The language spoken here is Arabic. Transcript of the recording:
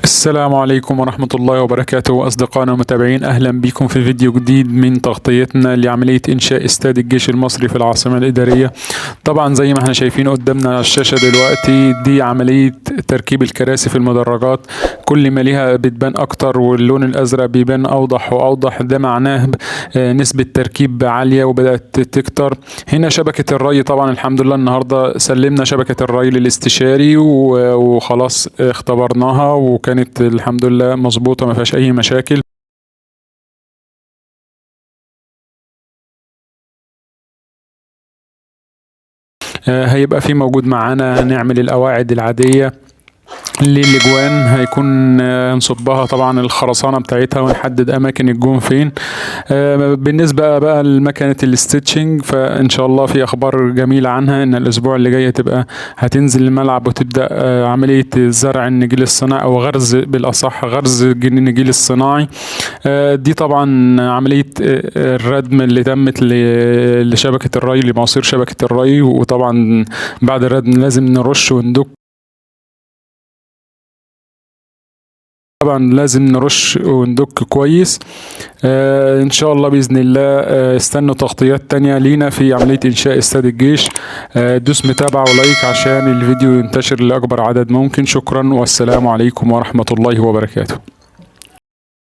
السلام عليكم ورحمة الله وبركاته أصدقائنا المتابعين، أهلا بكم في فيديو جديد من تغطيتنا لعملية إنشاء استاد الجيش المصري في العاصمة الإدارية. طبعا زي ما احنا شايفين قدامنا على الشاشة دلوقتي دي عملية تركيب الكراسي في المدرجات. كل ما ليها بتبان أكتر واللون الأزرق بيبان أوضح وأوضح، ده معناه نسبة تركيب عالية وبدأت تكتر. هنا شبكة الري، طبعا الحمد لله النهاردة سلمنا شبكة الري للاستشاري وخلاص اختبرناها وكانت الحمد لله مظبوطة، ما فيهاش أي مشاكل. هيبقى في موجود معانا نعمل القواعد العادية للجوان، هيكون نصبها طبعا الخرسانة بتاعتها ونحدد أماكن الجون فين. بالنسبة بقى لمكنة الاستيتشنج فإن شاء الله في أخبار جميلة عنها، إن الأسبوع اللي جاي هتنزل الملعب وتبدأ عملية زرع النجيل الصناعي أو غرز، بالأصح غرز النجيل الصناعي. دي طبعا عملية الردم اللي تمت لشبكة الري، لمواسير شبكة الري. وطبعا بعد الردم لازم نرش وندك، طبعا لازم نرش وندك كويس. ان شاء الله باذن الله استنوا تغطيات تانية لينا في عمليه انشاء استاد الجيش. دوس متابعه ولايك عشان الفيديو ينتشر لاكبر عدد ممكن. شكرا والسلام عليكم ورحمه الله وبركاته.